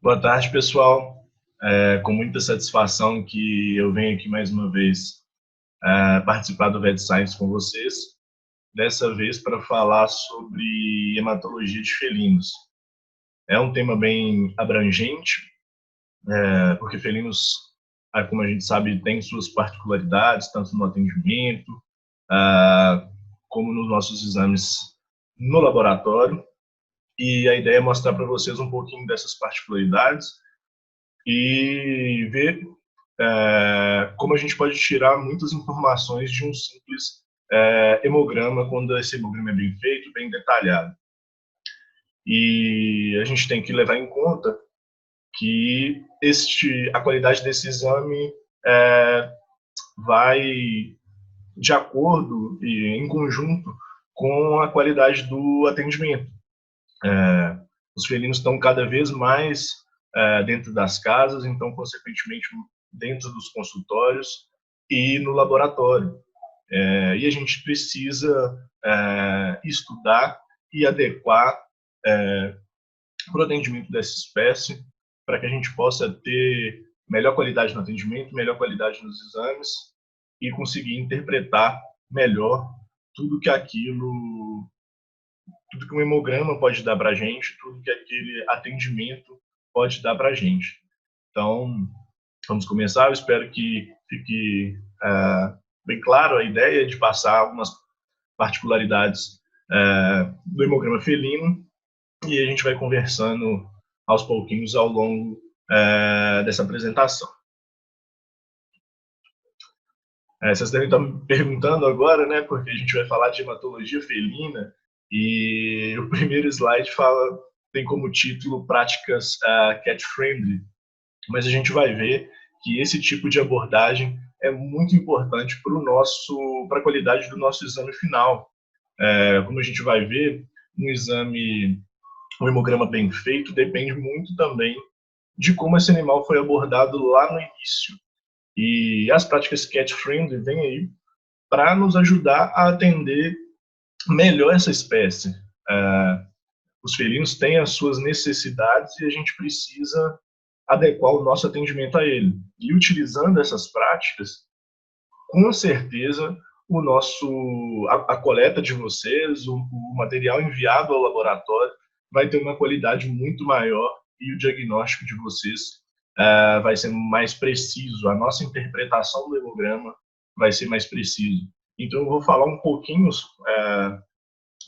Boa tarde, pessoal. Com muita satisfação que eu venho aqui mais uma vez participar do Vet Science com vocês, dessa vez para falar sobre hematologia de felinos. É um tema bem abrangente, porque felinos, como a gente sabe, têm suas particularidades, tanto no atendimento, como nos nossos exames no laboratório. E a ideia é mostrar para vocês um pouquinho dessas particularidades e ver como a gente pode tirar muitas informações de um simples hemograma, quando esse hemograma é bem feito, bem detalhado. E a gente tem que levar em conta que a qualidade desse exame vai de acordo e em conjunto com a qualidade do atendimento. Os felinos estão cada vez mais dentro das casas, então, consequentemente, dentro dos consultórios e no laboratório. E a gente precisa estudar e adequar para o atendimento dessa espécie, para que a gente possa ter melhor qualidade no atendimento, melhor qualidade nos exames e conseguir interpretar melhor tudo que um hemograma pode dar para a gente, tudo que aquele atendimento pode dar para a gente. Então, vamos começar. Eu espero que fique bem claro a ideia de passar algumas particularidades do hemograma felino, e a gente vai conversando aos pouquinhos ao longo dessa apresentação. Vocês devem estar me perguntando agora, né, porque a gente vai falar de hematologia felina, e o primeiro slide tem como título práticas cat-friendly, mas a gente vai ver que esse tipo de abordagem é muito importante para a qualidade do nosso exame final. Como a gente vai ver, um hemograma bem feito depende muito também de como esse animal foi abordado lá no início. E as práticas cat-friendly vêm aí para nos ajudar a atender melhor essa espécie. Os felinos têm as suas necessidades e a gente precisa adequar o nosso atendimento a ele. E utilizando essas práticas, com certeza, a coleta de vocês, o material enviado ao laboratório vai ter uma qualidade muito maior e o diagnóstico de vocês vai ser mais preciso. A nossa interpretação do hemograma vai ser mais preciso. Então, eu vou falar um pouquinho,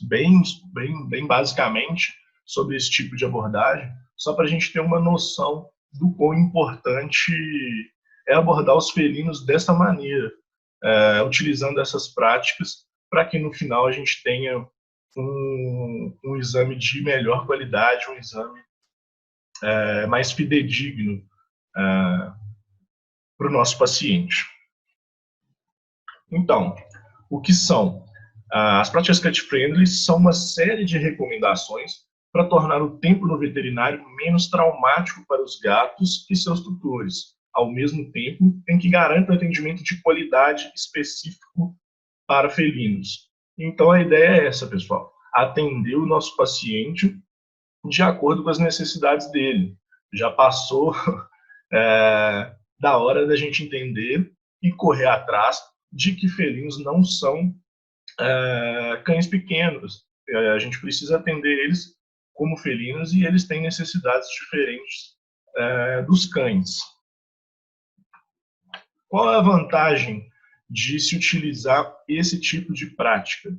bem basicamente, sobre esse tipo de abordagem, só para a gente ter uma noção do quão importante é abordar os felinos dessa maneira, utilizando essas práticas, para que no final a gente tenha um exame de melhor qualidade, um exame mais fidedigno para o nosso paciente. Então, o que são? As práticas cat-friendly são uma série de recomendações para tornar o tempo no veterinário menos traumático para os gatos e seus tutores, ao mesmo tempo em que garanta atendimento de qualidade específico para felinos. Então, a ideia é essa, pessoal: atender o nosso paciente de acordo com as necessidades dele. Já passou da hora da gente entender e correr atrás de que felinos não são cães pequenos. A gente precisa atender eles como felinos e eles têm necessidades diferentes dos cães. Qual é a vantagem de se utilizar esse tipo de prática?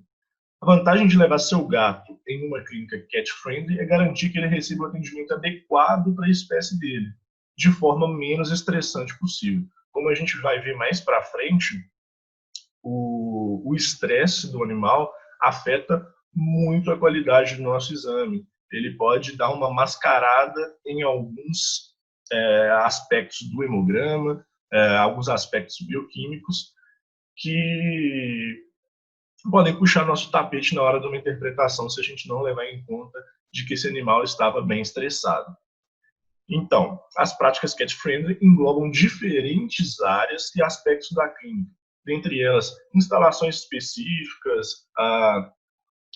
A vantagem de levar seu gato em uma clínica cat-friendly é garantir que ele receba o atendimento adequado para a espécie dele, de forma menos estressante possível. Como a gente vai ver mais para frente, o estresse do animal afeta muito a qualidade do nosso exame. Ele pode dar uma mascarada em alguns aspectos do hemograma, alguns aspectos bioquímicos que podem puxar nosso tapete na hora de uma interpretação, se a gente não levar em conta de que esse animal estava bem estressado. Então, as práticas cat-friendly englobam diferentes áreas e aspectos da clínica, dentre elas instalações específicas,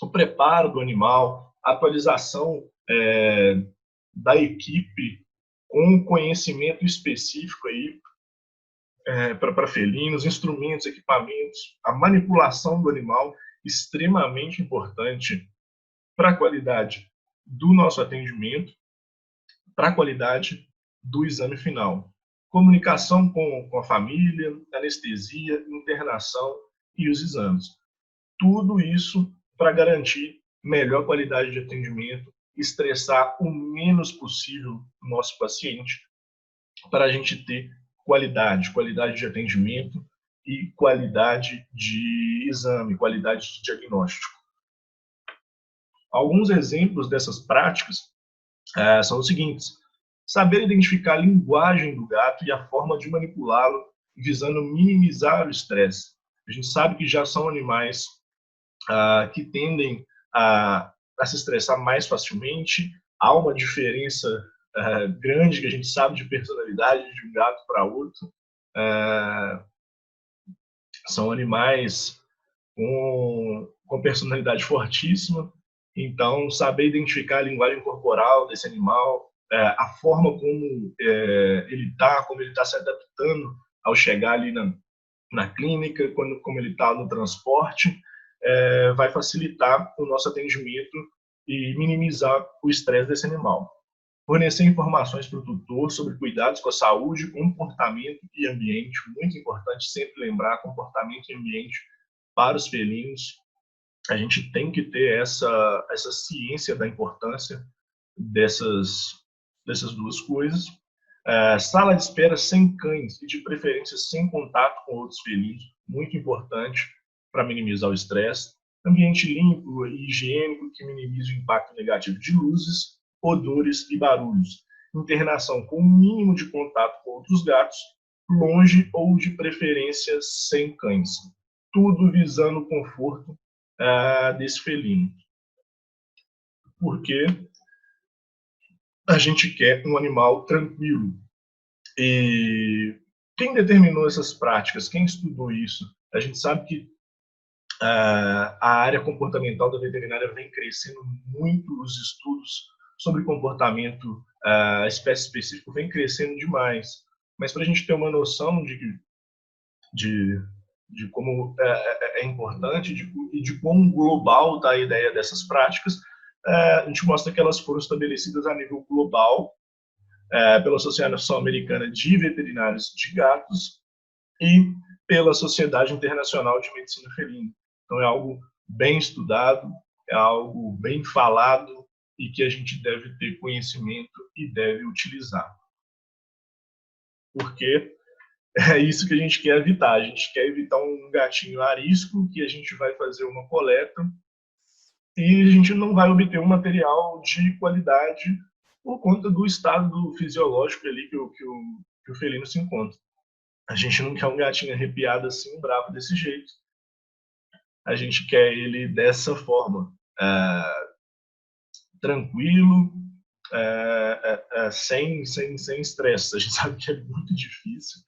o preparo do animal, a atualização da equipe com conhecimento específico aí para felinos, instrumentos, equipamentos, a manipulação do animal, extremamente importante para a qualidade do nosso atendimento, para a qualidade do exame final. Comunicação com a família, anestesia, internação e os exames. Tudo isso para garantir melhor qualidade de atendimento, estressar o menos possível o nosso paciente, para a gente ter qualidade de atendimento e qualidade de exame, qualidade de diagnóstico. Alguns exemplos dessas práticas são os seguintes: saber identificar a linguagem do gato e a forma de manipulá-lo, visando minimizar o estresse. A gente sabe que já são animais que tendem a se estressar mais facilmente. Há uma diferença grande que a gente sabe de personalidade de um gato para outro. São animais com personalidade fortíssima, então saber identificar a linguagem corporal desse animal, a forma como ele está se adaptando ao chegar ali na clínica, como ele está no transporte, vai facilitar o nosso atendimento e minimizar o estresse desse animal. Fornecer informações para o tutor sobre cuidados com a saúde, comportamento e ambiente. Muito importante sempre lembrar comportamento e ambiente para os felinos. A gente tem que ter essa ciência da importância dessas duas coisas. Sala de espera sem cães e de preferência sem contato com outros felinos. Muito importante para minimizar o estresse. Ambiente limpo e higiênico que minimiza o impacto negativo de luzes, odores e barulhos. Internação com o mínimo de contato com outros gatos, longe ou de preferência sem cães. Tudo visando o conforto desse felino. Porque a gente quer um animal tranquilo. E quem determinou essas práticas? Quem estudou isso? A gente sabe que a área comportamental da veterinária vem crescendo muito, os estudos sobre comportamento espécie específico vem crescendo demais. Mas para a gente ter uma noção de como é importante e de quão global está a ideia dessas práticas, a gente mostra que elas foram estabelecidas a nível global pela Associação Americana de Veterinários de Gatos e pela Sociedade Internacional de Medicina Felina. Então é algo bem estudado, é algo bem falado e que a gente deve ter conhecimento e deve utilizar. Porque é isso que a gente quer evitar. A gente quer evitar um gatinho arisco que a gente vai fazer uma coleta e a gente não vai obter um material de qualidade por conta do estado fisiológico ali que o felino se encontra. A gente não quer um gatinho arrepiado assim, bravo desse jeito. A gente quer ele dessa forma, tranquilo, sem estresse. A gente sabe que é muito difícil,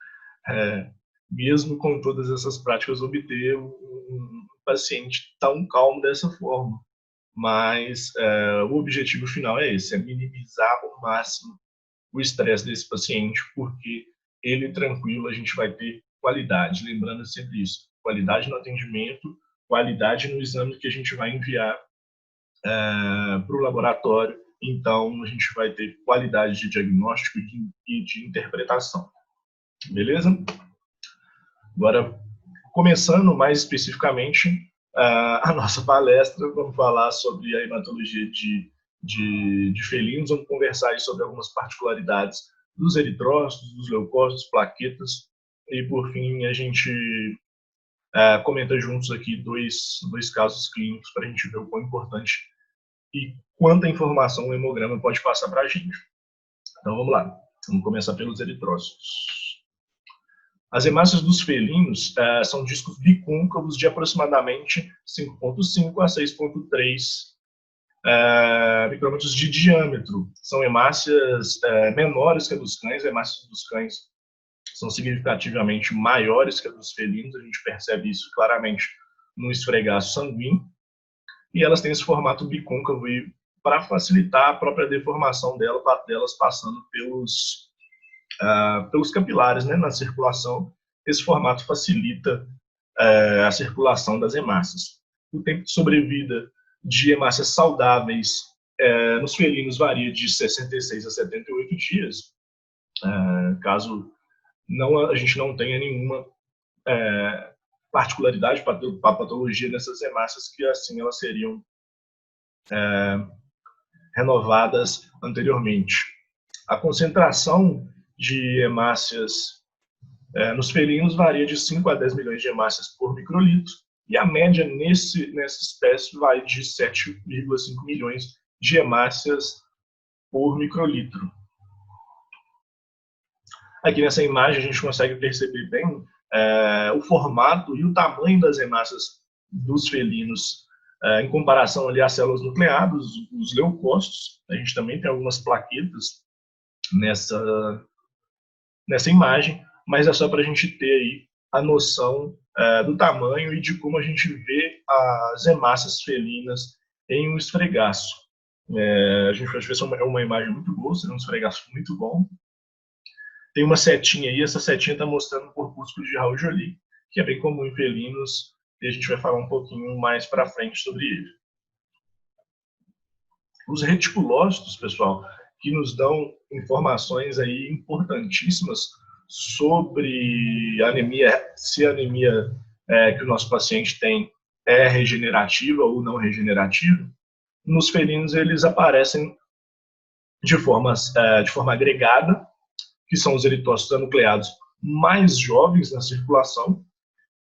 mesmo com todas essas práticas, obter um paciente tão calmo dessa forma. Mas o objetivo final é esse, é minimizar ao máximo o estresse desse paciente, porque ele tranquilo, a gente vai ter qualidade. Lembrando sempre isso, qualidade no atendimento, qualidade no exame que a gente vai enviar para o laboratório. Então, a gente vai ter qualidade de diagnóstico e de interpretação. Beleza? Agora, começando mais especificamente a nossa palestra, vamos falar sobre a hematologia de felinos, vamos conversar aí sobre algumas particularidades dos eritrócitos, dos leucócitos, plaquetas, e por fim a gente comenta juntos aqui dois casos clínicos para a gente ver o quão importante e quanta informação o hemograma pode passar para a gente. Então vamos lá, vamos começar pelos eritrócitos. As hemácias dos felinos são discos bicôncavos de aproximadamente 5,5 a 6,3 micrômetros de diâmetro. São hemácias menores que a dos cães. As hemácias dos cães são significativamente maiores que a dos felinos. A gente percebe isso claramente no esfregaço sanguíneo. E elas têm esse formato bicôncavo para facilitar a própria deformação delas passando pelos capilares, né, na circulação. Esse formato facilita a circulação das hemácias. O tempo de sobrevida de hemácias saudáveis nos felinos varia de 66 a 78 dias, caso a gente não tenha nenhuma particularidade, patologia nessas hemácias, que assim elas seriam renovadas anteriormente. A concentração de hemácias nos felinos varia de 5 a 10 milhões de hemácias por microlitro, e a média nessa espécie vai de 7,5 milhões de hemácias por microlitro. Aqui nessa imagem a gente consegue perceber bem o formato e o tamanho das hemácias dos felinos em comparação ali às células nucleadas, os leucócitos. A gente também tem algumas plaquetas nessa imagem, mas é só para a gente ter aí a noção do tamanho e de como a gente vê as hemácias felinas em um esfregaço. A gente vai ver se é uma imagem muito boa, é um esfregaço muito bom. Tem uma setinha aí, essa setinha está mostrando o corpúsculo de Raul-Joly, que é bem comum em felinos, e a gente vai falar um pouquinho mais para frente sobre ele. Os reticulócitos, pessoal, que nos dão informações aí importantíssimas sobre anemia, se a anemia que o nosso paciente tem é regenerativa ou não regenerativa. Nos felinos eles aparecem de forma agregada, que são os eritócitos anucleados mais jovens na circulação,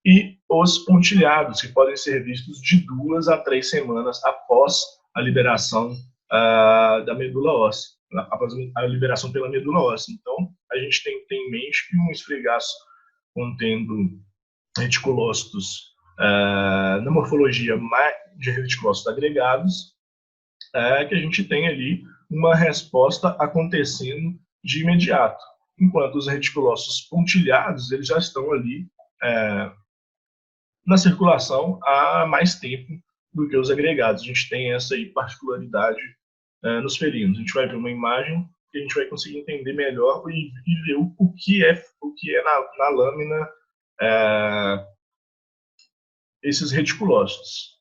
e os pontilhados, que podem ser vistos de 2 a 3 semanas após a liberação da medula óssea, após a liberação pela medula óssea. Então, a gente tem que ter em mente que um esfregaço contendo reticulócitos na morfologia de reticulócitos agregados, que a gente tem ali uma resposta acontecendo de imediato, enquanto os reticulócitos pontilhados eles já estão ali na circulação há mais tempo do que os agregados. A gente tem essa aí particularidade nos felinos. A gente vai ver uma imagem que a gente vai conseguir entender melhor e ver o que é na lâmina esses reticulócitos.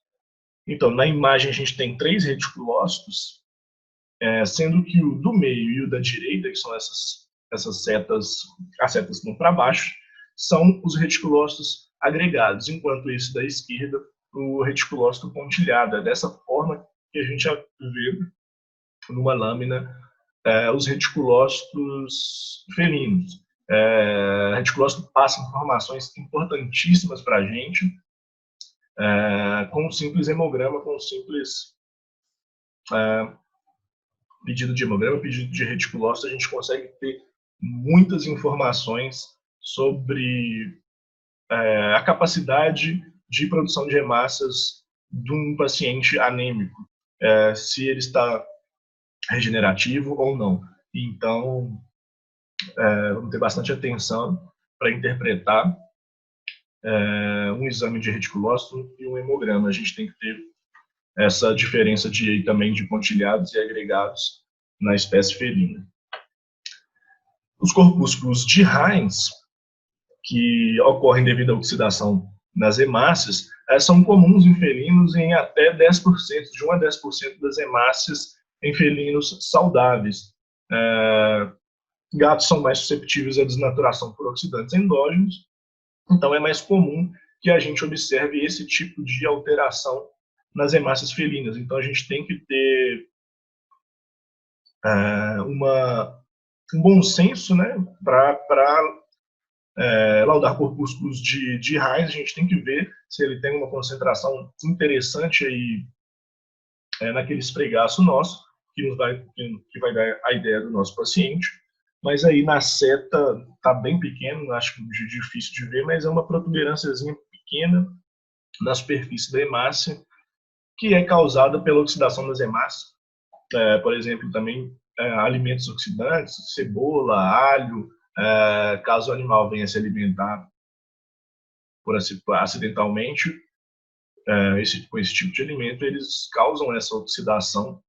Então, na imagem a gente tem 3 reticulócitos, sendo que o do meio e o da direita, que são essas setas, as setas que estão para baixo, são os reticulócitos agregados, enquanto esse da esquerda, o reticulócito pontilhado. É dessa forma que a gente vê numa lâmina os reticulócitos felinos. O reticulócito passa informações importantíssimas para a gente, com um simples hemograma, com um simples pedido de hemograma, pedido de reticulócito, a gente consegue ter muitas informações sobre a capacidade de produção de hemácias de um paciente anêmico, se ele está regenerativo ou não. Então, vamos ter bastante atenção para interpretar um exame de reticulócito e um hemograma. A gente tem que ter essa diferença também de pontilhados e agregados na espécie felina. Os corpúsculos de Heinz, que ocorrem devido à oxidação nas hemácias, são comuns em felinos em até 10%, de 1 a 10% das hemácias em felinos saudáveis. Gatos são mais susceptíveis à desnaturação por oxidantes endógenos, então é mais comum que a gente observe esse tipo de alteração nas hemácias felinas. Então a gente tem que ter um bom senso, né, para laudar corpúsculos de Heinz. A gente tem que ver se ele tem uma concentração interessante aí naquele esfregaço nosso, que vai dar a ideia do nosso paciente. Mas aí na seta está bem pequeno, acho que é difícil de ver, mas é uma protuberânciazinha pequena na superfície da hemácia, que é causada pela oxidação das hemácias. Por exemplo, também alimentos oxidantes, cebola, alho, caso o animal venha se alimentar acidentalmente com esse tipo de alimento, eles causam essa oxidação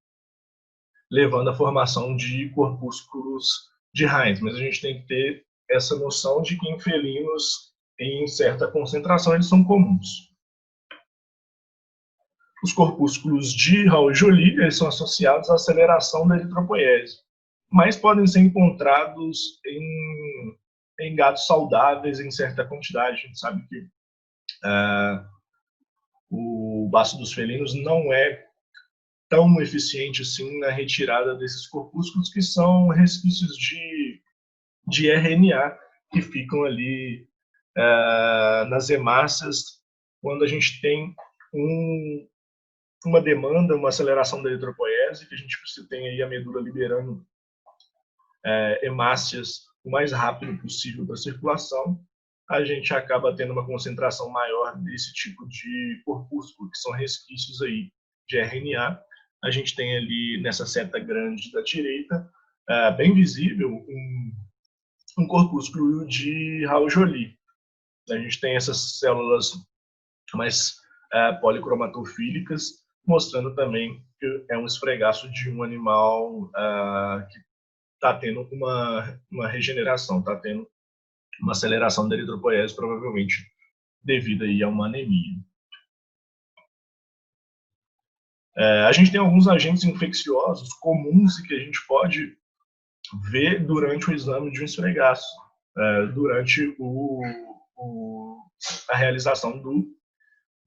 levando à formação de corpúsculos de Heinz. Mas a gente tem que ter essa noção de que em felinos, em certa concentração, eles são comuns. Os corpúsculos de Raul-Joly, eles são associados à aceleração da eritropoiese, mas podem ser encontrados em gatos saudáveis em certa quantidade. A gente sabe que o baço dos felinos não é tão eficiente assim na retirada desses corpúsculos, que são resquícios de RNA que ficam ali nas hemácias quando a gente tem uma demanda, uma aceleração da eritropoiese, que a gente tem aí a medula liberando hemácias o mais rápido possível para a circulação, a gente acaba tendo uma concentração maior desse tipo de corpúsculo, que são resquícios aí de RNA. A gente tem ali nessa seta grande da direita, bem visível, um corpúsculo de Raul-Joly. A gente tem essas células mais policromatofílicas, mostrando também que é um esfregaço de um animal que está tendo uma regeneração, está tendo uma aceleração da eritropoiese, provavelmente devido aí a uma anemia. A gente tem alguns agentes infecciosos comuns que a gente pode ver durante o exame de um esfregaço, durante a realização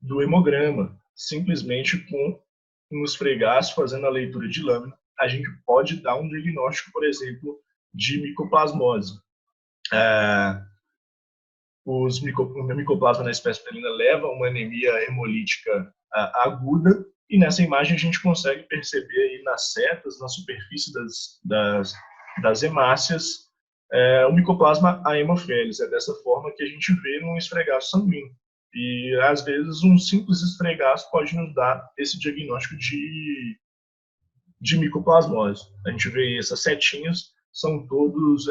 do hemograma. Simplesmente com um esfregaço, fazendo a leitura de lâmina, a gente pode dar um diagnóstico, por exemplo, de micoplasmose. O micoplasma na espécie felina leva a uma anemia hemolítica aguda, e nessa imagem a gente consegue perceber aí nas setas, na superfície das hemácias, o micoplasma a hemofelis. É dessa forma que a gente vê num esfregaço sanguíneo. E, às vezes, um simples esfregaço pode nos dar esse diagnóstico de micoplasmose. A gente vê essas setinhas, são todos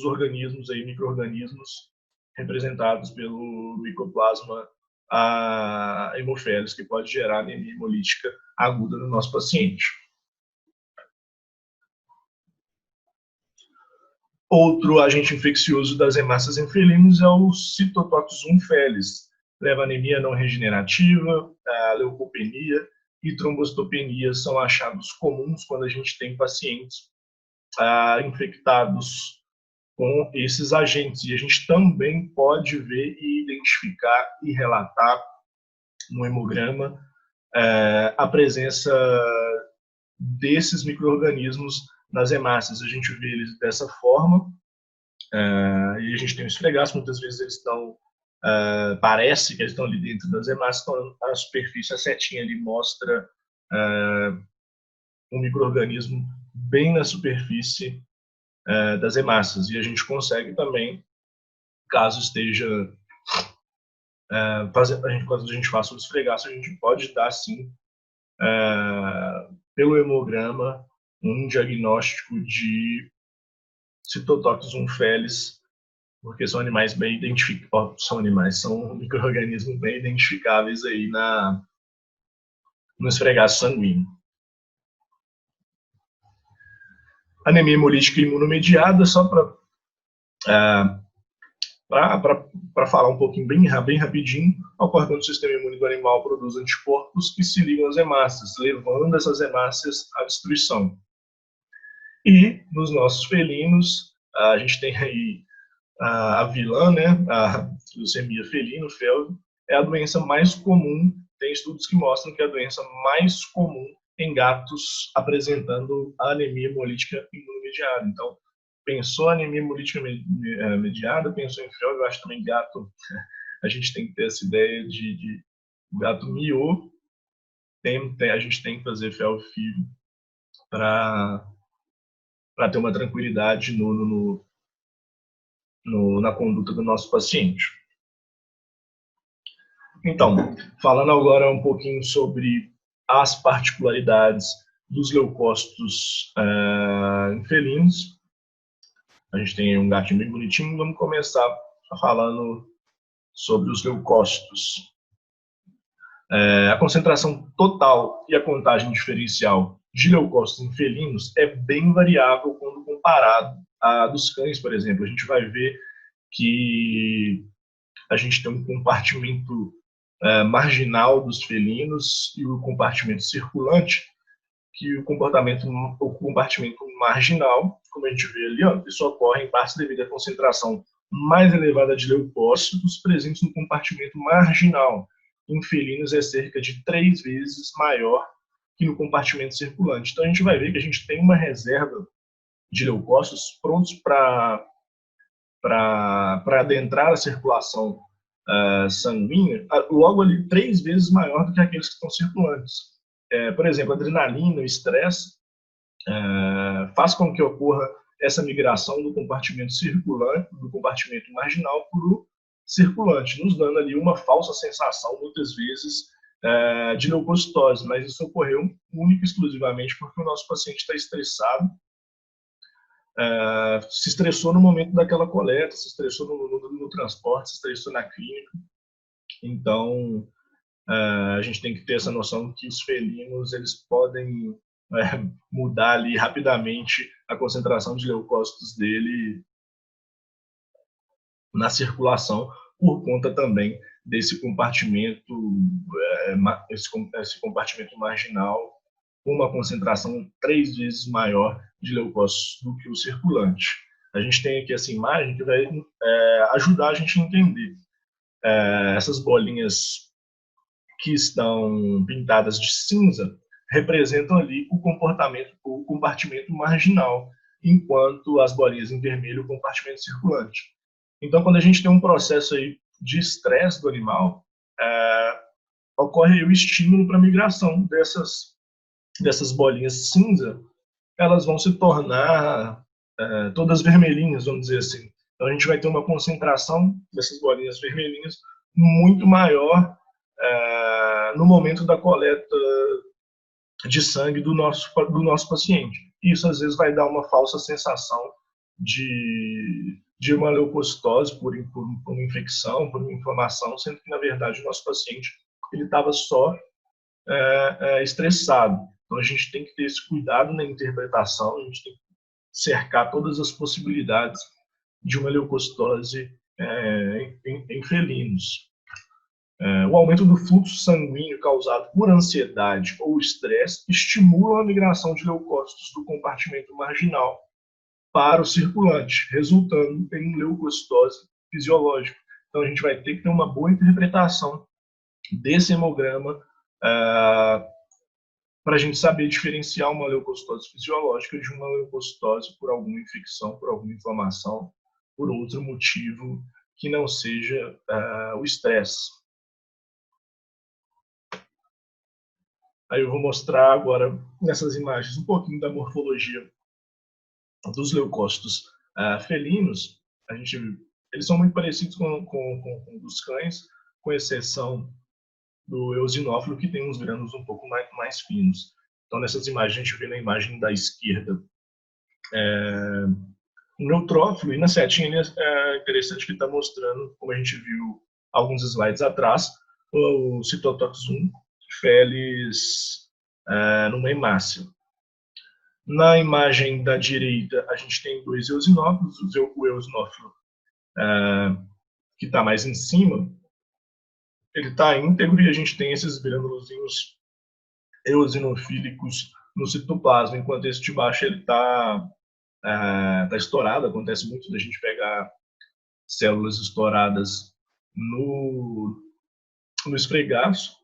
organismos, aí, micro-organismos, representados pelo micoplasma a hemofelis, que pode gerar anemia hemolítica aguda no nosso paciente. Outro agente infeccioso das hemácias em felinos é o Cytotoxum felis. Leva anemia não regenerativa, a leucopenia e trombocitopenia são achados comuns quando a gente tem pacientes infectados com esses agentes. E a gente também pode ver e identificar e relatar no hemograma a presença desses micro-organismos nas hemácias. A gente vê eles dessa forma, e a gente tem um esfregaço, muitas vezes eles estão, parece que eles estão ali dentro das hemácias, então a superfície, a setinha ali mostra um micro-organismo bem na superfície das hemácias, e a gente consegue também, caso esteja quando a gente faça o esfregaço, a gente pode dar sim, pelo hemograma, um diagnóstico de Cytotoxum felis, porque são animais bem identificáveis, são micro-organismos bem identificáveis aí no esfregaço sanguíneo. Anemia hemolítica imunomediada, só para falar um pouquinho bem rapidinho, ocorre quando o sistema imune do animal produz anticorpos que se ligam às hemácias, levando essas hemácias à destruição. E nos nossos felinos, a gente tem aí a vilã, né, a leucemia felino, FeLV, é a doença mais comum. Tem estudos que mostram que é a doença mais comum em gatos apresentando a anemia hemolítica imunomediada. Então, pensou anemia hemolítica mediada, pensou em FeLV, eu acho também gato, a gente tem que ter essa ideia de gato miô, a gente tem que fazer FeLV para ter uma tranquilidade na conduta do nosso paciente. Então, falando agora um pouquinho sobre as particularidades dos leucócitos em felinos. A gente tem um gatinho bem bonitinho, vamos começar falando sobre os leucócitos. A concentração total e a contagem diferencial de leucócitos em felinos é bem variável quando comparado à dos cães, por exemplo. A gente vai ver que a gente tem um compartimento marginal dos felinos e o compartimento circulante, que o compartimento marginal, como a gente vê ali, ó, isso ocorre em parte devido à concentração mais elevada de leucócitos presentes no compartimento marginal. Em felinos é cerca de 3 vezes maior que no compartimento circulante. Então a gente vai ver que a gente tem uma reserva de leucócitos prontos para adentrar a circulação sanguínea, logo ali 3 vezes maior do que aqueles que estão circulantes. Por exemplo, a adrenalina, o estresse, faz com que ocorra essa migração do compartimento circulante, do compartimento marginal para o circulante, nos dando ali uma falsa sensação, muitas vezes, de leucocitose, mas isso ocorreu única e exclusivamente porque o nosso paciente está estressado, se estressou no momento daquela coleta, se estressou no transporte, se estressou na clínica. Então, a gente tem que ter essa noção que os felinos eles podem mudar ali rapidamente a concentração de leucócitos dele na circulação por conta também desse compartimento, esse compartimento marginal com uma concentração 3 vezes maior de leucócitos do que o circulante. A gente tem aqui essa imagem que vai ajudar a gente a entender. Essas bolinhas que estão pintadas de cinza representam ali o compartimento marginal, enquanto as bolinhas em vermelho o compartimento circulante. Então, quando a gente tem um processo aí de estresse do animal, ocorre aí o estímulo para a migração dessas bolinhas cinza, elas vão se tornar todas vermelhinhas, vamos dizer assim. Então, a gente vai ter uma concentração dessas bolinhas vermelhinhas muito maior no momento da coleta de sangue do nosso paciente. Isso, às vezes, vai dar uma falsa sensação de uma leucocitose por uma infecção, por uma inflamação, sendo que, na verdade, o nosso paciente ele estava só estressado. Então, a gente tem que ter esse cuidado na interpretação, a gente tem que cercar todas as possibilidades de uma leucocitose em felinos. O aumento do fluxo sanguíneo causado por ansiedade ou estresse estimula a migração de leucócitos do compartimento marginal para o circulante, resultando em leucocitose fisiológica. Então, a gente vai ter que ter uma boa interpretação desse hemograma para a gente saber diferenciar uma leucocitose fisiológica de uma leucocitose por alguma infecção, por alguma inflamação, por outro motivo que não seja o estresse. Aí eu vou mostrar agora, nessas imagens, um pouquinho da morfologia dos leucócitos felinos. Eles são muito parecidos com dos cães, com exceção do eosinófilo, que tem uns grânulos um pouco mais finos. Então, nessas imagens, a gente vê na imagem da esquerda um neutrófilo, e na setinha é interessante que está mostrando, como a gente viu alguns slides atrás, o citotoxum felis numa hemácia. Na imagem da direita, a gente tem 2 eosinófilos, o eosinófilo que está mais em cima, ele está íntegro e a gente tem esses grânulozinhos eosinofílicos no citoplasma, enquanto esse de baixo ele está estourado. Acontece muito da gente pegar células estouradas no esfregaço,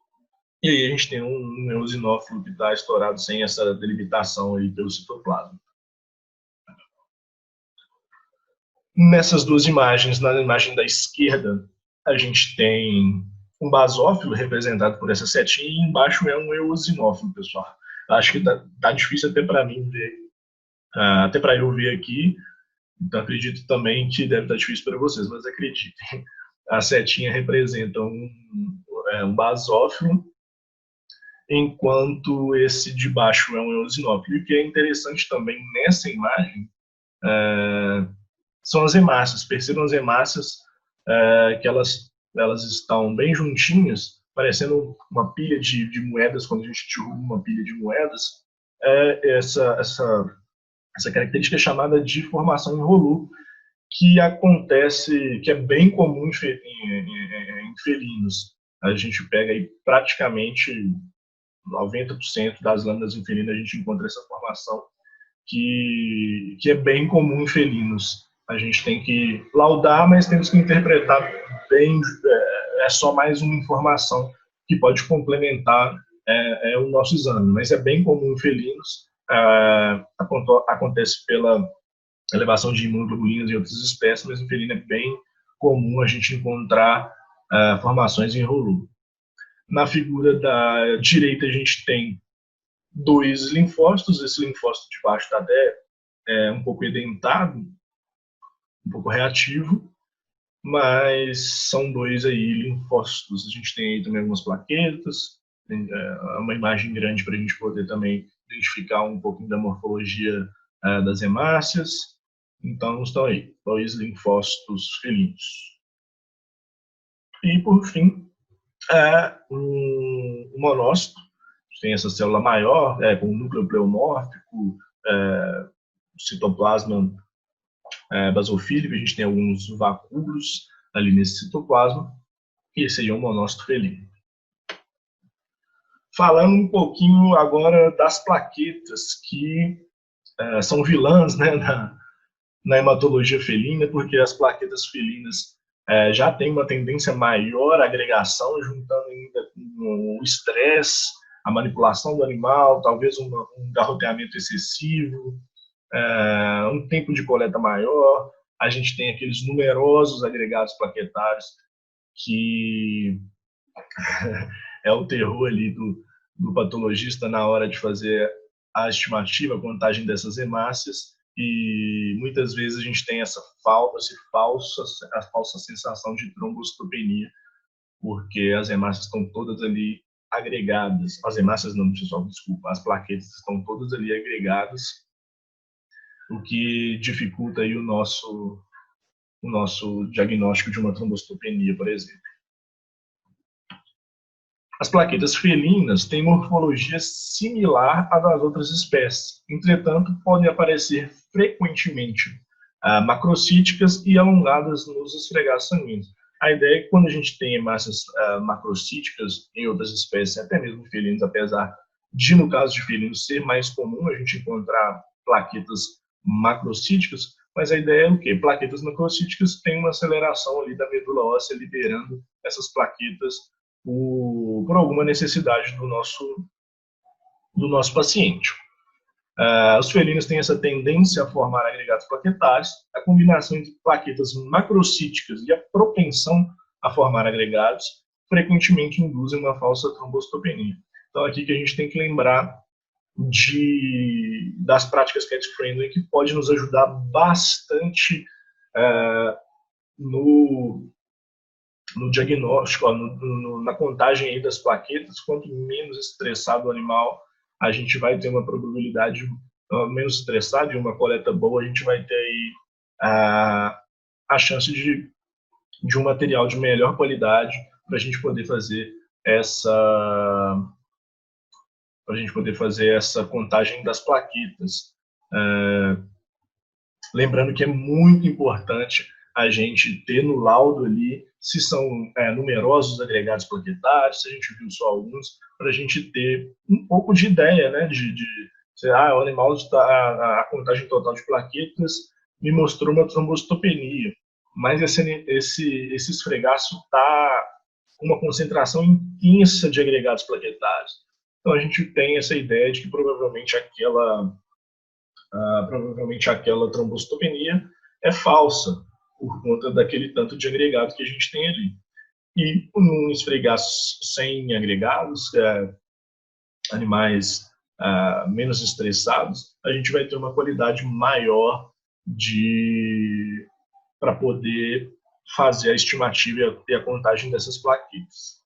e aí a gente tem um eosinófilo que está estourado sem essa delimitação aí pelo citoplasma. Nessas duas imagens, na imagem da esquerda, a gente tem um basófilo representado por essa setinha, e embaixo é um eosinófilo, pessoal. Acho que tá difícil até para mim ver, até para eu ver aqui, então acredito também que deve estar difícil para vocês, mas acreditem. A setinha representa um basófilo, enquanto esse de baixo é um eosinófilo. E o que é interessante também nessa imagem são as hemácias. Percebam as hemácias que elas estão bem juntinhas, parecendo uma pilha de moedas, quando a gente derruba uma pilha de moedas, essa característica é chamada de formação em rolu, que acontece, que é bem comum em felinos. A gente pega aí praticamente 90% das lâminas em felino, a gente encontra essa formação, que é bem comum em felinos. A gente tem que laudar, mas temos que interpretar bem, é só mais uma informação que pode complementar o nosso exame, mas é bem comum em felinos, acontece pela elevação de imunoglobulinas em outras espécies, mas em felino é bem comum a gente encontrar formações em rolu. Na figura da direita a gente tem 2 linfócitos, esse linfócito de baixo da DE é um pouco edentado, um pouco reativo, mas são 2 aí linfócitos. A gente tem aí também algumas plaquetas, uma imagem grande para a gente poder também identificar um pouquinho da morfologia das hemácias. Então, estão aí 2 linfócitos felinos. E, por fim, um monócito, tem essa célula maior, com núcleo pleomórfico, citoplasma basofílico, a gente tem alguns vacúolos ali nesse citoplasma, e esse aí é um monócito felino. Falando um pouquinho agora das plaquetas, que são vilãs, né, na hematologia felina, porque as plaquetas felinas já têm uma tendência maior à agregação, juntando ainda com o estresse, a manipulação do animal, talvez um garroteamento excessivo, um tempo de coleta maior. A gente tem aqueles numerosos agregados plaquetários, que é o terror ali do patologista na hora de fazer a estimativa, a contagem dessas hemácias, e muitas vezes a gente tem essa falsa sensação de trombocitopenia, porque as hemácias estão todas ali agregadas. As hemácias não, pessoal, desculpa, as plaquetas estão todas ali agregadas, o que dificulta aí o nosso diagnóstico de uma trombocitopenia, por exemplo. As plaquetas felinas têm morfologia similar à das outras espécies, entretanto, podem aparecer frequentemente macrocíticas e alongadas nos esfregaços sanguíneos. A ideia é que quando a gente tem hemácias macrocíticas em outras espécies, até mesmo felinos, apesar de, no caso de felinos, ser mais comum a gente encontrar plaquetas macrocíticas, mas a ideia é o quê? Plaquetas macrocíticas têm uma aceleração ali da medula óssea, liberando essas plaquetas por alguma necessidade do nosso paciente. Os felinos têm essa tendência a formar agregados plaquetários. A combinação entre plaquetas macrocíticas e a propensão a formar agregados frequentemente induzem uma falsa trombocitopenia. Então, aqui que a gente tem que lembrar das práticas cat-friendly, que pode nos ajudar bastante no diagnóstico, na contagem aí das plaquetas. Quanto menos estressado o animal, a gente vai ter uma probabilidade menos estressada e uma coleta boa, a gente vai ter aí a chance de um material de melhor qualidade para a gente poder fazer essa contagem das plaquetas. Lembrando que é muito importante a gente ter no laudo ali se são numerosos agregados plaquetários, se a gente viu só alguns, para a gente ter um pouco de ideia, né, o animal está, a contagem total de plaquetas me mostrou uma trombocitopenia, mas esse esfregaço está com uma concentração intensa de agregados plaquetários. Então a gente tem essa ideia de que provavelmente aquela trombocitopenia é falsa, por conta daquele tanto de agregado que a gente tem ali. E num esfregaço sem agregados, animais menos estressados, a gente vai ter uma qualidade maior para poder fazer a estimativa e a contagem dessas plaquetas.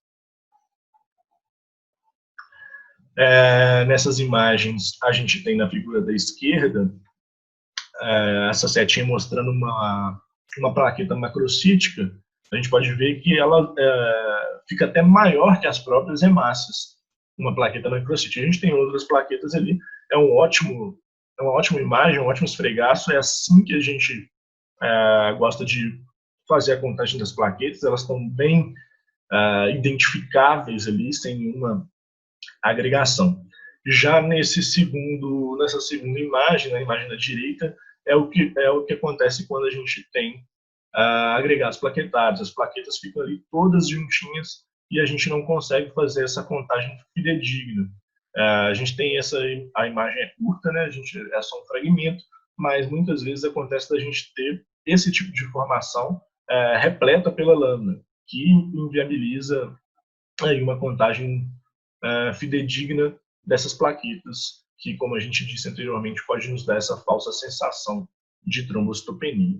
Nessas imagens, a gente tem na figura da esquerda essa setinha mostrando uma plaqueta macrocítica, A gente pode ver que ela fica até maior que as próprias hemácias, uma plaqueta microcystic. A gente tem outras plaquetas ali, é uma ótima imagem, um ótimo esfregaço, é assim que a gente gosta de fazer a contagem das plaquetas, elas estão bem identificáveis ali, sem nenhuma agregação. Já nessa segunda imagem, na imagem da direita, é o que acontece quando a gente tem agregados plaquetários. As plaquetas ficam ali todas juntinhas e a gente não consegue fazer essa contagem fidedigna. A gente tem a imagem é curta, né? É só um fragmento, mas muitas vezes acontece da gente ter esse tipo de informação repleta pela lâmina, que inviabiliza aí uma contagem fidedigna dessas plaquetas, que, como a gente disse anteriormente, pode nos dar essa falsa sensação de trombocitopenia.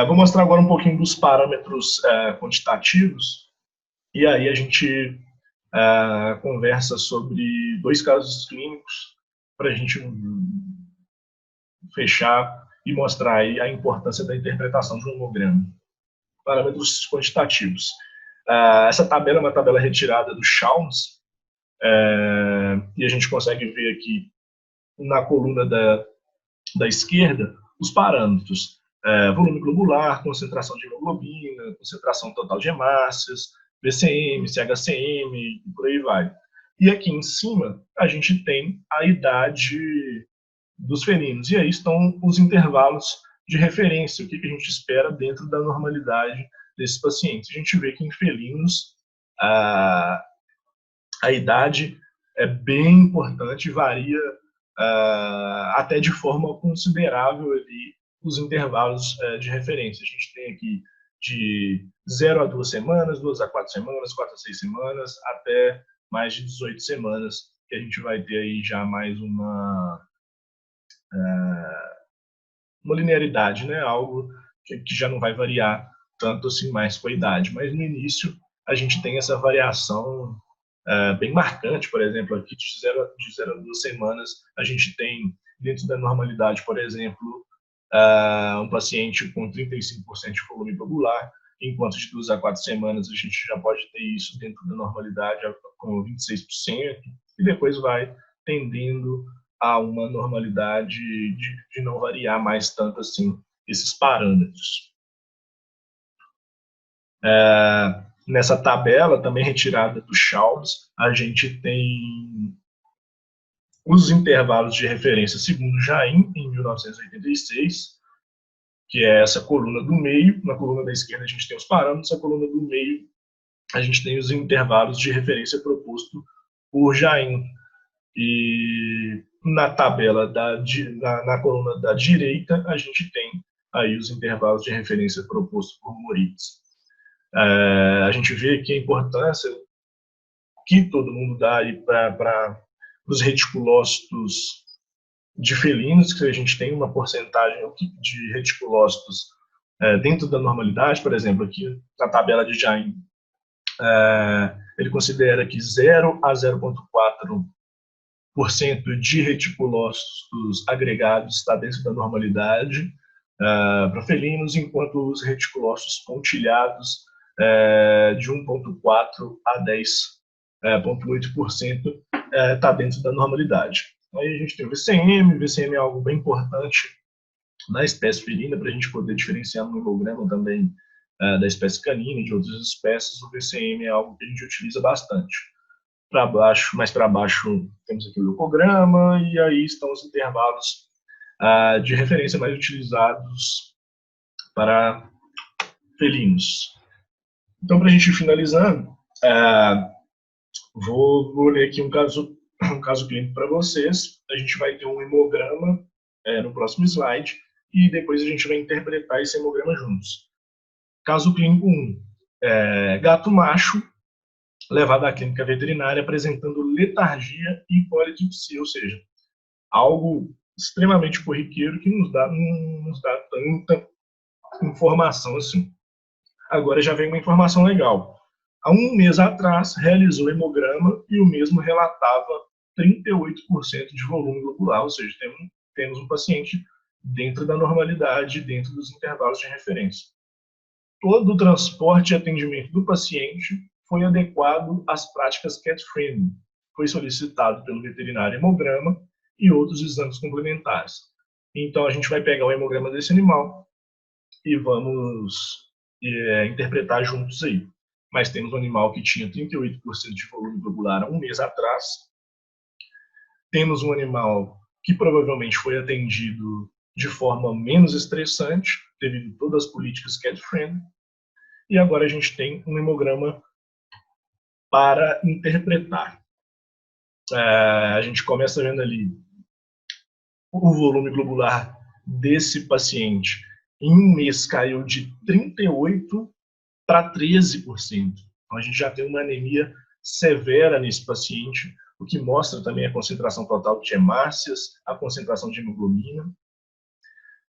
Vou mostrar agora um pouquinho dos parâmetros quantitativos, e aí a gente conversa sobre 2 casos clínicos para a gente fechar e mostrar aí a importância da interpretação de um hemograma. Parâmetros quantitativos. Essa tabela é uma tabela retirada do Chalmers, e a gente consegue ver aqui na coluna da esquerda os parâmetros: volume globular, concentração de hemoglobina, concentração total de hemácias, VCM, CHCM e por aí vai. E aqui em cima a gente tem a idade dos felinos, e aí estão os intervalos de referência, o que a gente espera dentro da normalidade desses pacientes. A gente vê que em felinos a idade é bem importante, varia até de forma considerável ali os intervalos de referência. A gente tem aqui de 0 a 2 semanas, 2 a 4 semanas, 4 a 6 semanas, até mais de 18 semanas, que a gente vai ter aí já mais uma linearidade, né? Algo que já não vai variar tanto assim mais com a idade. Mas no início a gente tem essa variação bem marcante, por exemplo, aqui de 0 a 2 semanas, a gente tem, dentro da normalidade, por exemplo, um paciente com 35% de volume globular, enquanto de 2 a 4 semanas a gente já pode ter isso dentro da normalidade com 26%, e depois vai tendendo a uma normalidade de não variar mais tanto assim esses parâmetros. Nessa tabela, também retirada do Chalmers, a gente tem os intervalos de referência segundo Jain, em 1986, que é essa coluna do meio. Na coluna da esquerda a gente tem os parâmetros, na coluna do meio a gente tem os intervalos de referência proposto por Jain. E na tabela na coluna da direita a gente tem aí os intervalos de referência propostos por Moritz. A gente vê aqui a importância que todo mundo dá para os reticulócitos de felinos, que a gente tem uma porcentagem de reticulócitos dentro da normalidade. Por exemplo, aqui na tabela de Jain, ele considera que 0 a 0,4% de reticulócitos agregados está dentro da normalidade para felinos, enquanto os reticulócitos pontilhados de 1,4% a 10,8% está dentro da normalidade. Aí a gente tem o VCM. VCM é algo bem importante na espécie felina, para a gente poder diferenciar no hemograma também da espécie canina e de outras espécies. O VCM é algo que a gente utiliza bastante. Mais para baixo temos aqui o leucograma, e aí estão os intervalos de referência mais utilizados para felinos. Então, para a gente finalizar, vou ler aqui um caso clínico para vocês. A gente vai ter um hemograma no próximo slide, e depois a gente vai interpretar esse hemograma juntos. Caso clínico 1. Gato macho levado à clínica veterinária apresentando letargia e polidipsia, ou seja, algo extremamente corriqueiro que não nos dá tanta informação assim. Agora já vem uma informação legal. Há um mês atrás, realizou hemograma e o mesmo relatava 38% de volume globular, ou seja, temos um paciente dentro da normalidade, dentro dos intervalos de referência. Todo o transporte e atendimento do paciente foi adequado às práticas cat-friendly. Foi solicitado pelo veterinário hemograma e outros exames complementares. Então, a gente vai pegar o hemograma desse animal e vamos interpretar juntos aí. Mas temos um animal que tinha 38% de volume globular há um mês atrás. Temos um animal que provavelmente foi atendido de forma menos estressante, devido a todas as políticas cat-friendly. E agora a gente tem um hemograma para interpretar. A gente começa vendo ali o volume globular desse paciente em um mês caiu de 38% para 13%. Então a gente já tem uma anemia severa nesse paciente, o que mostra também a concentração total de hemácias, a concentração de hemoglobina.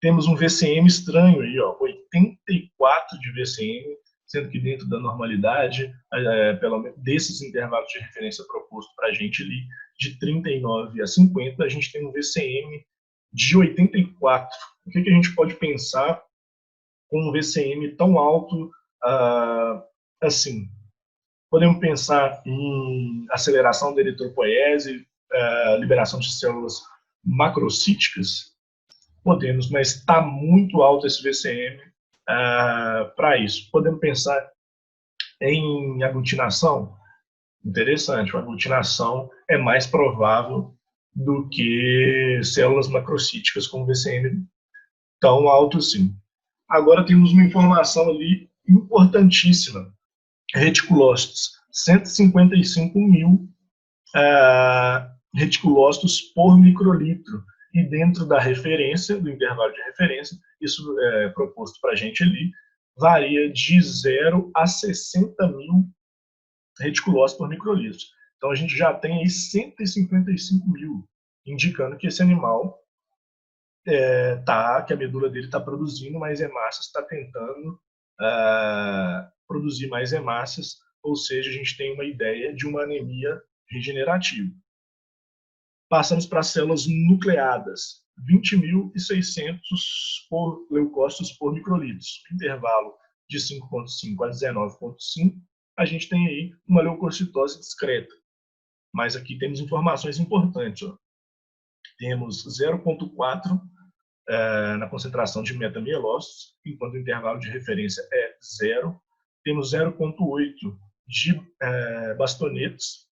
Temos um VCM estranho aí, ó, 84 de VCM, sendo que dentro da normalidade, pelo menos desses intervalos de referência proposto para a gente ali, de 39 a 50, a gente tem um VCM de 84. O que a gente pode pensar com um VCM tão alto assim? Podemos pensar em aceleração da eritropoiese, liberação de células macrocíticas? Podemos, mas está muito alto esse VCM para isso. Podemos pensar em aglutinação? Interessante, a aglutinação é mais provável do que células macrocíticas com VCM tão alto assim. Agora temos uma informação ali importantíssima. Reticulócitos, 155 mil reticulócitos por microlitro. E dentro da referência, do intervalo de referência, isso é proposto para a gente ali, varia de 0 a 60 mil reticulócitos por microlitro. Então a gente já tem aí 155 mil, indicando que esse animal que a medula dele está produzindo mais hemácias, está tentando produzir mais hemácias, ou seja, a gente tem uma ideia de uma anemia regenerativa. Passamos para as células nucleadas, 20.600 leucócitos por microlitro, intervalo de 5,5 a 19,5, a gente tem aí uma leucocitose discreta. Mas aqui temos informações importantes. Ó. Temos 0,4 na concentração de metamielócitos, enquanto o intervalo de referência é 0. Temos 0,8 de bastonetes,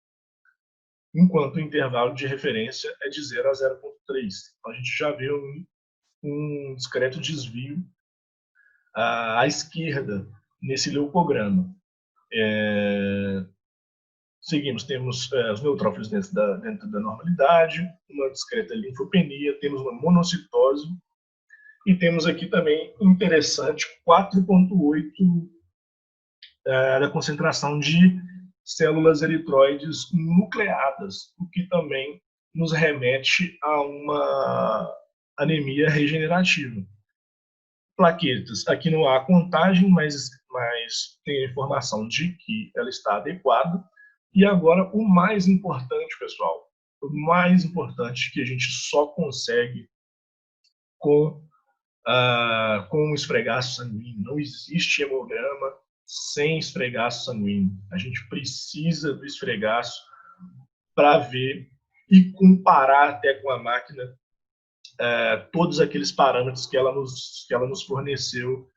enquanto o intervalo de referência é de 0 a 0,3. Então, a gente já vê um discreto desvio à esquerda nesse leucograma. Seguimos, temos os neutrófilos dentro da normalidade, uma discreta linfopenia, temos uma monocitose e temos aqui também, interessante, 4,8 da concentração de células eritroides nucleadas, o que também nos remete a uma anemia regenerativa. Plaquetas, aqui não há contagem, mas tem a informação de que ela está adequada. E agora, o mais importante, pessoal, o mais importante que a gente só consegue com um esfregaço sanguíneo. Não existe hemograma sem esfregaço sanguíneo. A gente precisa do esfregaço para ver e comparar até com a máquina todos aqueles parâmetros que ela nos forneceu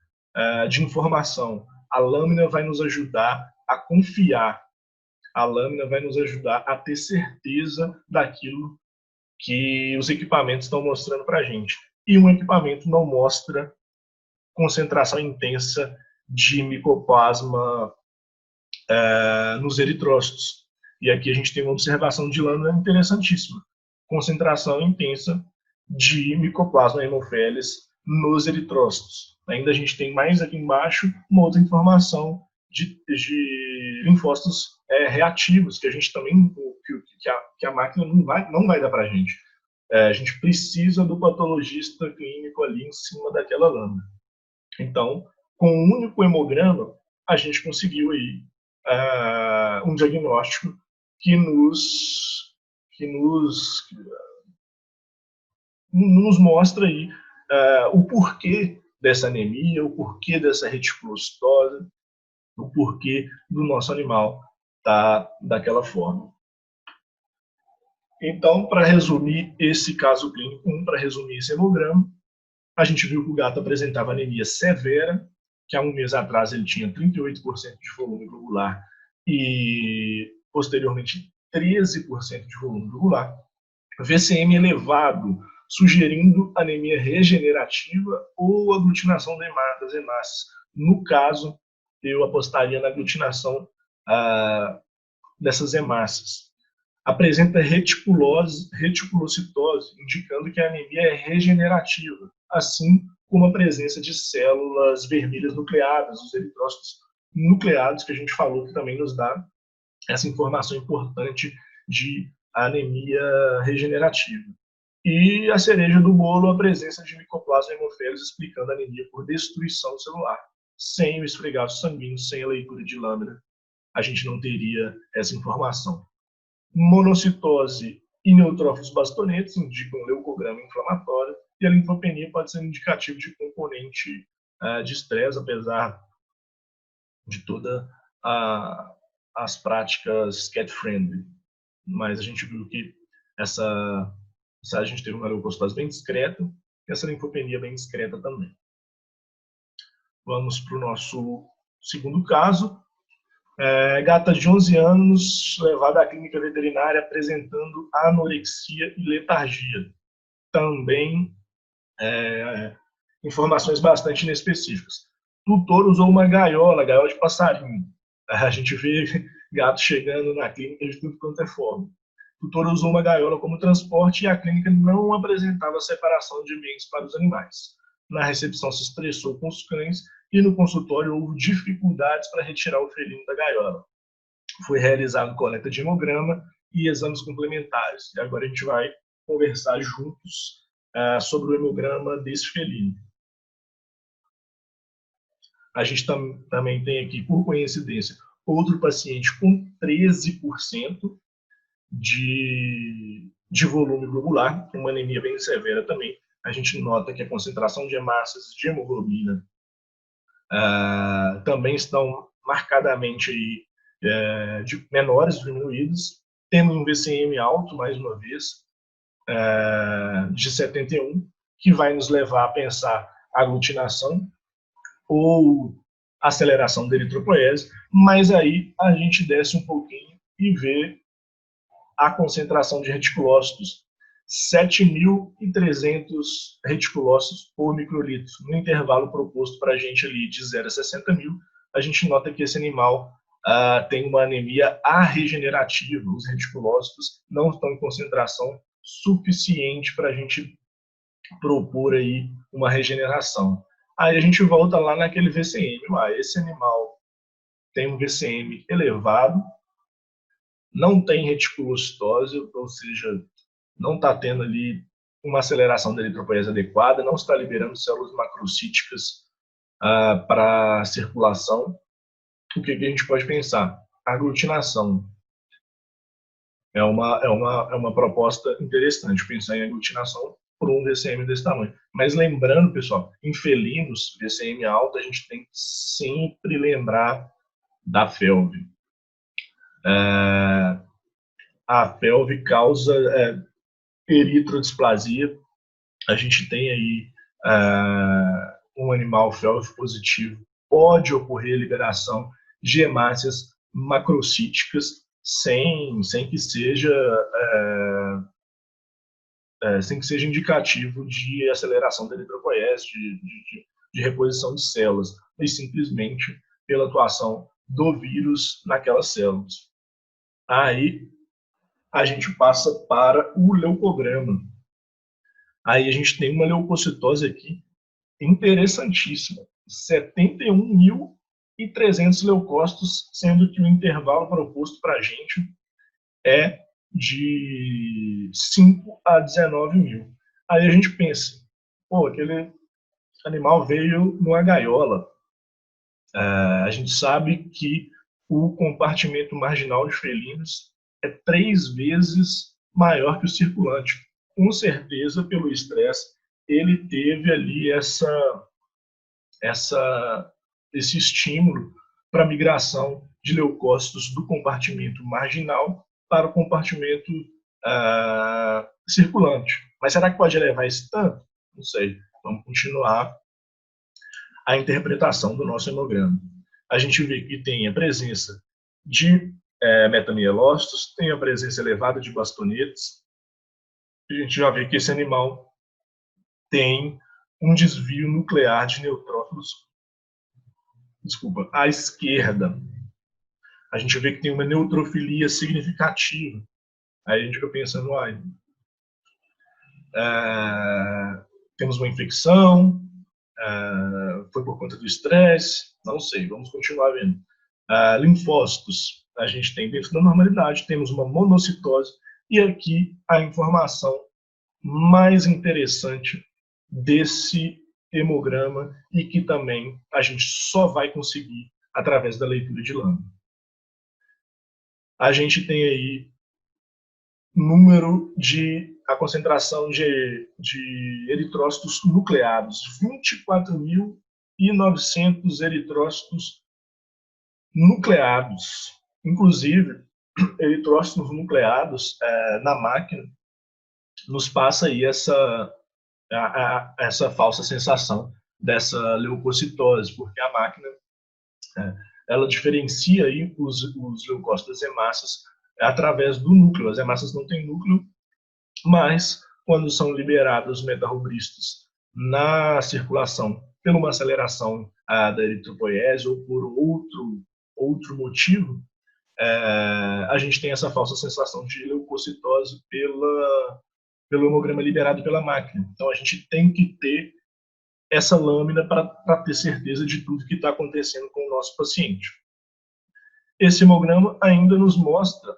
de informação. A lâmina vai nos ajudar a confiar. A lâmina vai nos ajudar a ter certeza daquilo que os equipamentos estão mostrando para a gente. E um equipamento não mostra concentração intensa de micoplasma nos eritrócitos. E aqui a gente tem uma observação de lâmina interessantíssima. Concentração intensa de micoplasma hemophilis nos eritrócitos. Ainda a gente tem mais aqui embaixo uma outra informação de linfócitos reativos, que a gente também, que a máquina não vai dar para a gente. A gente precisa do patologista clínico ali em cima daquela lâmina. Então, com um único hemograma, a gente conseguiu aí um diagnóstico que nos mostra aí o porquê dessa anemia, o porquê dessa reticulocitose, o porquê do nosso animal estar daquela forma. Então, para resumir esse caso clínico 1, para resumir esse hemograma, a gente viu que o gato apresentava anemia severa, que há um mês atrás ele tinha 38% de volume globular e, posteriormente, 13% de volume globular. VCM elevado, sugerindo anemia regenerativa ou aglutinação das hemácias. No caso, eu apostaria na aglutinação dessas hemácias. Apresenta reticulocitose, indicando que a anemia é regenerativa, assim como a presença de células vermelhas nucleadas, os eritrócitos nucleados, que a gente falou que também nos dá essa informação importante de anemia regenerativa. E a cereja do bolo, a presença de micoplasma hemofílicos, explicando a anemia por destruição celular. Sem o esfregaço sanguíneo, sem a leitura de lâmina, a gente não teria essa informação. Monocitose e neutrófilos bastonetes indicam leucograma inflamatório, e a linfopenia pode ser indicativo de componente de estresse, apesar de todas as práticas cat-friendly. Mas a gente viu que a gente teve uma leucocitose bem discreta e essa linfopenia bem discreta também. Vamos para o nosso segundo caso. Gata de 11 anos, levada à clínica veterinária apresentando anorexia e letargia. Também informações bastante inespecíficas. Tutor usou uma gaiola de passarinho. A gente vê gato chegando na clínica de tudo quanto é forma. O tutor usou uma gaiola como transporte e a clínica não apresentava separação de ambientes para os animais. Na recepção se estressou com os cães e no consultório houve dificuldades para retirar o felino da gaiola. Foi realizado coleta de hemograma e exames complementares. E agora a gente vai conversar juntos sobre o hemograma desse felino. A gente também tem aqui, por coincidência, outro paciente com 13% de volume globular, uma anemia bem severa também. A gente nota que a concentração de hemácias de hemoglobina também estão marcadamente aí, de menores, diminuídos, tendo um VCM alto, mais uma vez, de 71, que vai nos levar a pensar aglutinação ou aceleração da eritropoese, mas aí a gente desce um pouquinho e vê a concentração de reticulócitos, 7.300 reticulócitos por microlitro. No intervalo proposto para a gente ali de 0 a 60 mil, a gente nota que esse animal tem uma anemia arregenerativa. Os reticulócitos não estão em concentração suficiente para a gente propor aí uma regeneração. Aí a gente volta lá naquele VCM. Esse animal tem um VCM elevado, não tem reticulocitose, ou seja, não está tendo ali uma aceleração da eritropoese adequada, não está liberando células macrocíticas para a circulação. O que a gente pode pensar? A aglutinação é uma proposta interessante, pensar em aglutinação por um VCM desse tamanho. Mas lembrando, pessoal, em felinos, VCM alto, a gente tem que sempre lembrar da FeLV. A FeLV causa eritrodisplasia. A gente tem aí um animal FeLV positivo, pode ocorrer liberação de hemácias macrocíticas sem que seja indicativo de aceleração da eritropoese, de reposição de células, mas simplesmente pela atuação do vírus naquelas células. Aí a gente passa para o leucograma. Aí a gente tem uma leucocitose aqui interessantíssima, 71.300 leucócitos, sendo que o intervalo proposto para a gente é de 5 a 19 mil. Aí a gente pensa, aquele animal veio numa gaiola. A gente sabe que o compartimento marginal de felinos é 3 vezes maior que o circulante, com certeza pelo estresse ele teve ali esse estímulo para a migração de leucócitos do compartimento marginal para o compartimento circulante. Mas será que pode elevar esse tanto? Não sei. Vamos continuar a interpretação do nosso hemograma. A gente vê que tem a presença de metamielócitos, tem a presença elevada de bastonetes. A gente já vê que esse animal tem um desvio nuclear de neutrófilos, à esquerda. A gente vê que tem uma neutrofilia significativa. Aí a gente fica pensando, temos uma infecção, foi por conta do estresse, não sei, vamos continuar vendo. Linfócitos, a gente tem dentro da normalidade, temos uma monocitose, e aqui a informação mais interessante desse hemograma e que também a gente só vai conseguir através da leitura de lâmina. A gente tem aí a concentração de eritrócitos nucleados, 24.900 eritrócitos nucleados. Inclusive, eritrócitos nucleados na máquina nos passa aí essa falsa sensação dessa leucocitose, porque a máquina ela diferencia aí os leucócitos das hemácias através do núcleo. As hemácias não têm núcleo, mas quando são liberados os metarrubristos na circulação por uma aceleração da eritropoiese ou por outro motivo, a gente tem essa falsa sensação de leucocitose pelo hemograma liberado pela máquina. Então a gente tem que ter essa lâmina para ter certeza de tudo que está acontecendo com o nosso paciente. Esse hemograma ainda nos mostra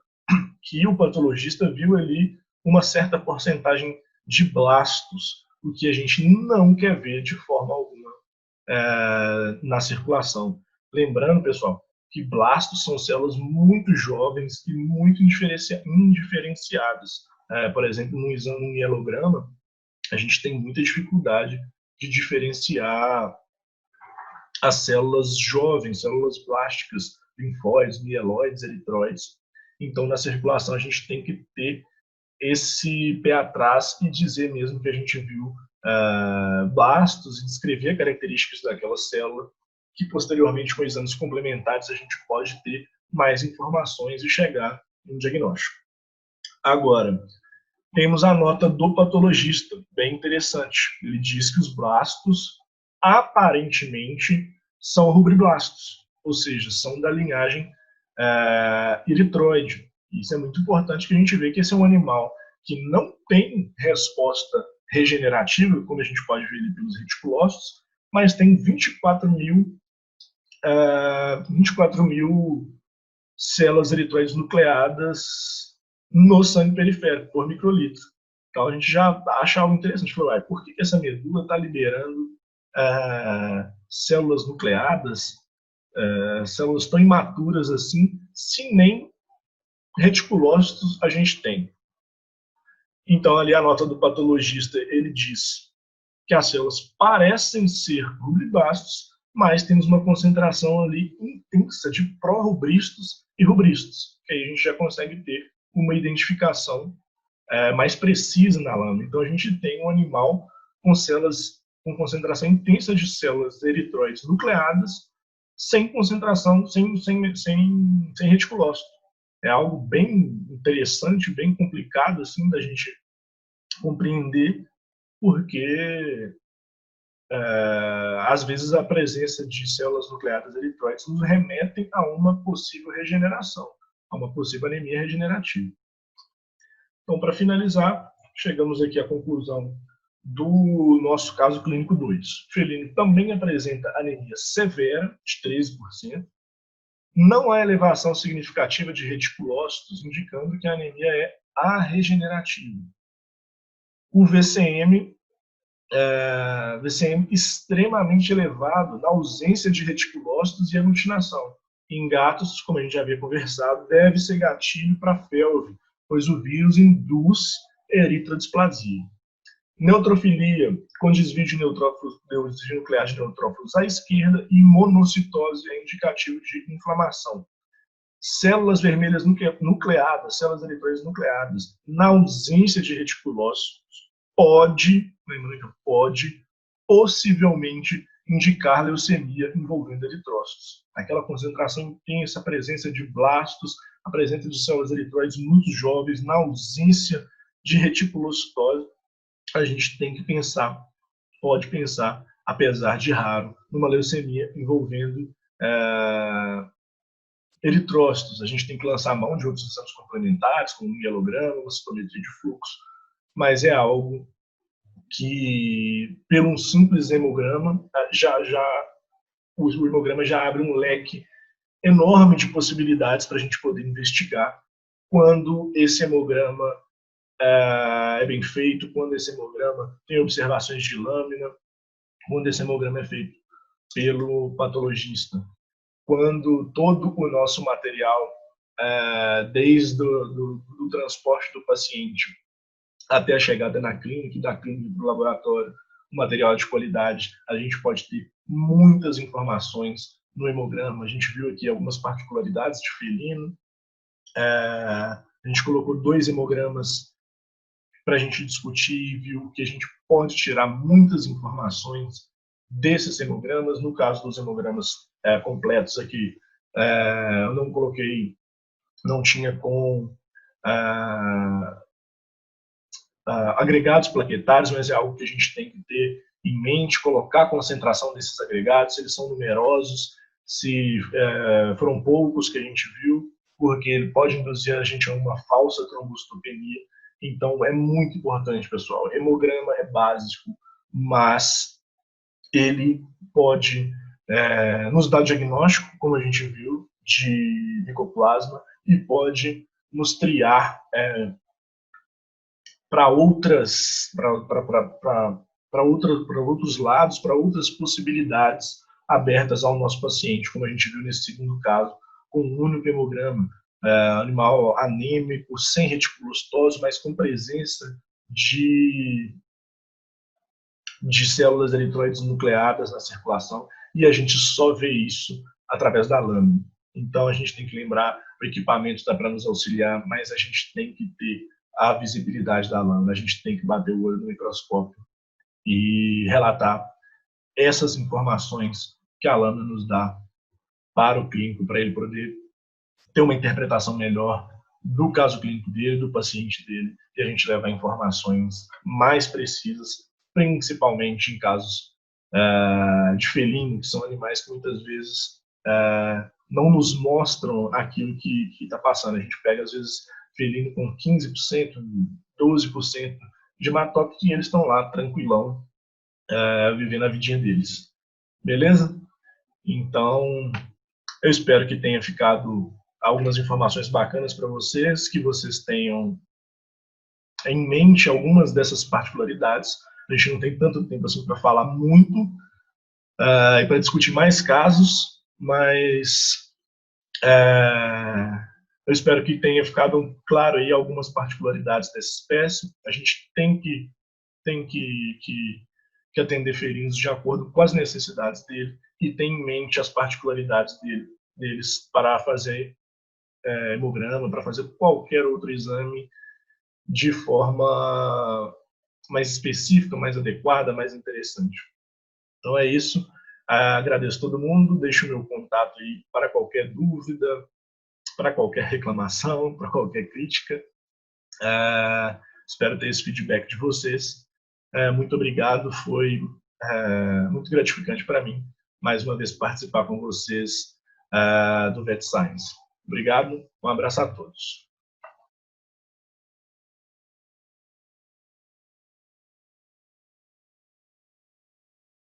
que o patologista viu ali uma certa porcentagem de blastos, o que a gente não quer ver de forma alguma na circulação. Lembrando, pessoal, que blastos são células muito jovens e muito indiferenciadas. Por exemplo, no exame mielograma, a gente tem muita dificuldade de diferenciar as células jovens, células plásticas, linfóides, mieloides, eritróides. Então, na circulação, a gente tem que ter esse pé atrás e dizer mesmo que a gente viu blastos e descrever características daquela célula, que posteriormente, com exames complementares, a gente pode ter mais informações e chegar em um diagnóstico. Agora, temos a nota do patologista, bem interessante. Ele diz que os blastos, aparentemente, são rubriblastos, ou seja, são da linhagem eritroide. Isso é muito importante, que a gente vê que esse é um animal que não tem resposta regenerativa, como a gente pode ver pelos reticulócitos, mas tem 24 mil células eritroides nucleadas no sangue periférico, por microlitro. Então a gente já acha algo interessante. Por que essa medula está liberando células nucleadas, células tão imaturas assim, se nem reticulócitos a gente tem? Então ali a nota do patologista, ele diz que as células parecem ser rubriblastos, mas temos uma concentração ali intensa de pró-rubristos e rubristos, que aí a gente já consegue ter uma identificação mais precisa na lâmina. Então a gente tem um animal com células com concentração intensa de células eritróides nucleadas, sem concentração, sem reticulócito. É algo bem interessante, bem complicado assim da gente compreender, porque às vezes a presença de células nucleadas eritróides nos remetem a uma possível regeneração, a uma possível anemia regenerativa. Então, para finalizar, chegamos aqui à conclusão do nosso caso clínico 2. Felino também apresenta anemia severa, de 13%. Não há elevação significativa de reticulócitos, indicando que a anemia é arregenerativa. O VCM extremamente elevado na ausência de reticulócitos e aglutinação. Em gatos, como a gente já havia conversado, deve ser gatilho para a felve, pois o vírus induz eritrodisplasia. Neutrofilia, com desvio de desvio nuclear de neutrófilos à esquerda, e monocitose é indicativo de inflamação. Células vermelhas nucleadas, células eritróides nucleadas, na ausência de reticulócitos, pode possivelmente indicar leucemia envolvendo eritrócitos. Aquela concentração intensa, a presença de blastos, a presença de células eritróides muito jovens, na ausência de reticulocitose, a gente tem que pensar, pode pensar, apesar de raro, numa leucemia envolvendo eritrócitos. A gente tem que lançar mão de outros exames complementares, como um mielograma, uma citometria de fluxo, mas é algo que, pelo um simples hemograma, o hemograma já abre um leque enorme de possibilidades para a gente poder investigar quando esse hemograma é bem feito, quando esse hemograma tem observações de lâmina, quando esse hemograma é feito pelo patologista, quando todo o nosso material, desde do transporte do paciente até a chegada na clínica, da clínica para o laboratório, o material de qualidade, a gente pode ter muitas informações no hemograma. A gente viu aqui algumas particularidades de felino. A gente colocou 2 hemogramas para a gente discutir, viu que a gente pode tirar muitas informações desses hemogramas. No caso dos hemogramas completos aqui, eu não coloquei, não tinha com agregados plaquetários, mas é algo que a gente tem que ter em mente, colocar a concentração desses agregados, se eles são numerosos, se foram poucos que a gente viu, porque ele pode induzir a gente a uma falsa trombocitopenia. Então, é muito importante, pessoal. Hemograma é básico, mas ele pode nos dar diagnóstico, como a gente viu, de micoplasma, e pode nos triar para outros lados, para outras possibilidades abertas ao nosso paciente, como a gente viu nesse segundo caso, com um único hemograma, animal anêmico, sem reticulocitose, mas com presença de células eritróides nucleadas na circulação, e a gente só vê isso através da lâmina. Então, a gente tem que lembrar, o equipamento está para nos auxiliar, mas a gente tem que ter a visibilidade da lâmina, a gente tem que bater o olho no microscópio e relatar essas informações que a lâmina nos dá para o clínico, para ele poder ter uma interpretação melhor do caso clínico dele, do paciente dele, e a gente levar informações mais precisas, principalmente em casos de felino, que são animais que muitas vezes não nos mostram aquilo que está passando. A gente pega, às vezes, felino com 15%, 12% de hematócrito, e eles estão lá, tranquilão, vivendo a vidinha deles. Beleza? Então, eu espero que tenha ficado algumas informações bacanas para vocês, que vocês tenham em mente algumas dessas particularidades. A gente não tem tanto tempo assim para falar muito e para discutir mais casos, mas eu espero que tenha ficado claro aí algumas particularidades dessa espécie. A gente tem que atender felinos de acordo com as necessidades dele e ter em mente as particularidades deles para fazer hemograma, para fazer qualquer outro exame de forma mais específica, mais adequada, mais interessante. Então é isso. Agradeço todo mundo, deixo o meu contato aí para qualquer dúvida, para qualquer reclamação, para qualquer crítica. Espero ter esse feedback de vocês. Muito obrigado, foi muito gratificante para mim, mais uma vez, participar com vocês do VetScience. Obrigado, um abraço a todos.